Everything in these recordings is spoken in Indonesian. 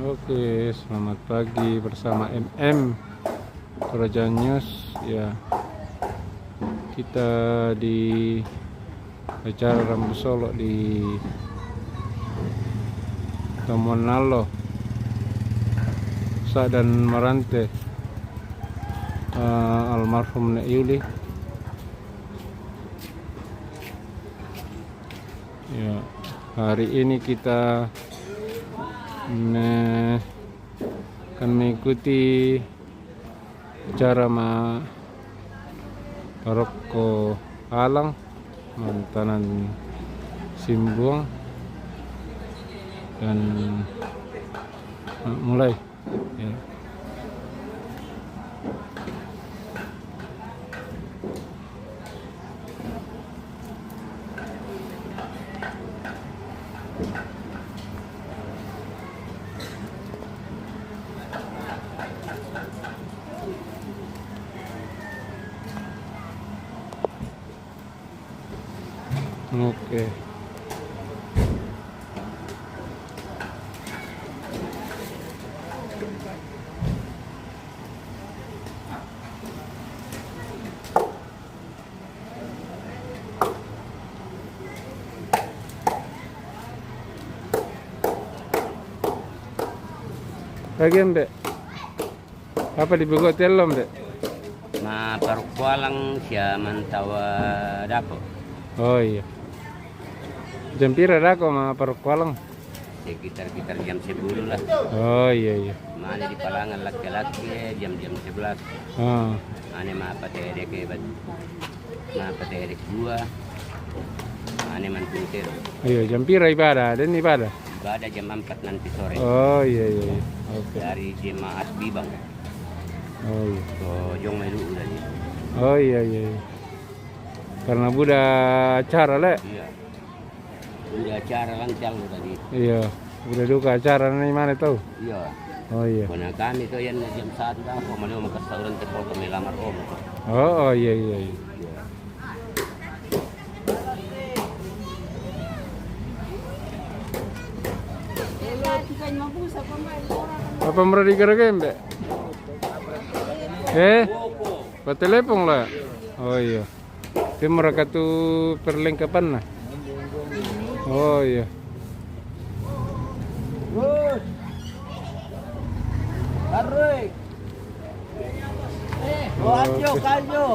Oke, selamat pagi bersama MM Kerajaan News ya. Kita di acara Rambu Solo di Tamuanalo, Sa dan Marante, almarhum Nek Yuli ya. Hari ini kita akan mengikuti acara Paroko Alang Mantanan Simbuang dan mulai ya. Oke. Pagi Mbak. Apa di Bogor telom Mbak? Parkualang siya mantawa dako. Oh iya. Jam pira dako Parkualang? Sekitar jam 10 lah. Oh iya iya. Mana di Palangan laki-laki jam 11. Oh. Mana mapatedek 2. Mana mantuntir. Iya, jam pira ibadah? Dan ibadah? Ibadah jam 4 nanti sore. Oh iya iya. Oke. Dari jemaat Bibang. Oh iya. So jong melu tadi. Oh iya iya. Karena budak acara le. Iya. Udah acara lancar tadi. Iya. Udah duka acara nih mana tahu? Iya. Oh iya. Karena kami tuh yang jam 1 dah kok mau ke restoran teh foto melamar om. Oh iya iya iya. Apa mereka digerakkan Mbak? Telepon lah. Oh iya. Itu mereka tuh perlengkapan lah. Oh iya. Arroi. Ajo kajo.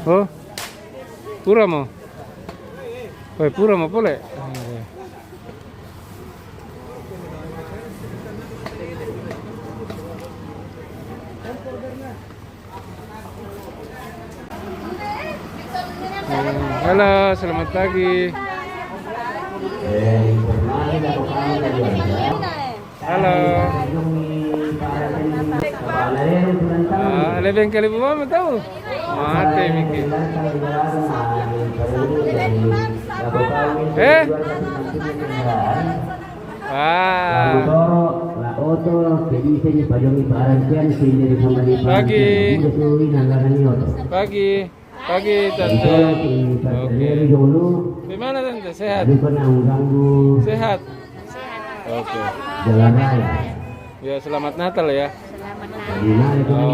Oh, pura mo? Oh, pura mo pole. Halo, selamat pagi. Halo. Lebih kali mama tahu. Mati mikir. Pagi tante. Oke. Gimana tante? Sehat? Sehat. Oke. Ya selamat Natal ya. Oh.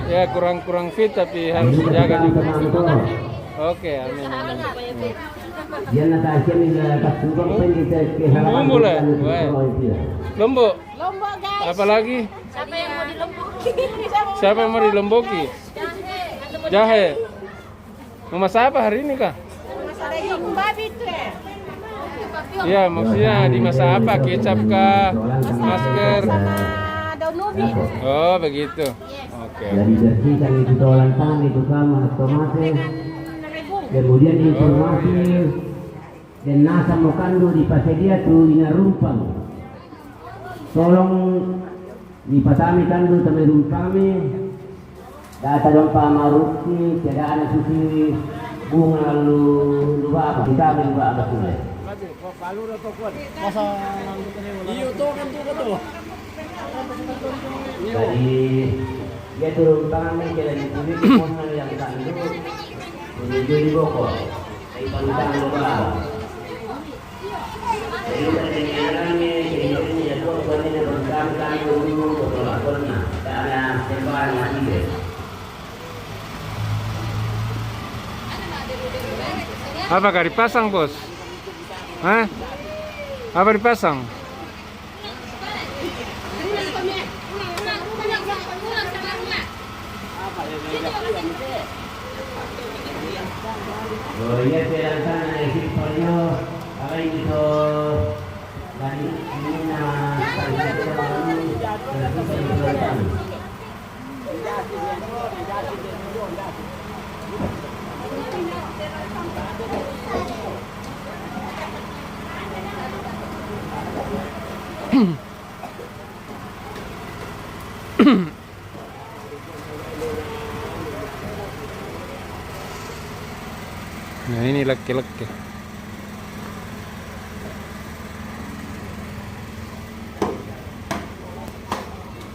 Ya kurang fit tapi harus jaga juga. Oke, amin. Bumbu lah. Lombok. Lombok guys. Apalagi? Siapa yang mau dilomboki? Siapa yang mau dilomboki? Jahe. Mau masak apa hari ini kah? Daging babi tuh. Iya, maksudnya dimasak apa? Kecap kah? Masker? Daun ubi. Oh, begitu. Oke. Jadi bersihkan itu dolan tangan itu kamar otomatis. Kemudian informasi dan nasa mokando di pasedia tuh di rumpang. Tolong dipatami kandu tame rumpame. Data dong pamaruki, tidak ada susi bunga lu apa kita lu apa sudah. Iyo to kan tuh. Jadi dia turun tangan jalan di sini kemudian yang tanduk menuju di Bogor. Dari pantang lupa. Jadi dari jalannya ini ya dua orang yang bergabung dulu bertolak pernah. Tak ada tempat yang tidak. Apa gak dipasang, Bos? Hah? Apa dipasang? Oh iya, pelantan ekspornya apa itu dari Mina Nah ini laki-laki.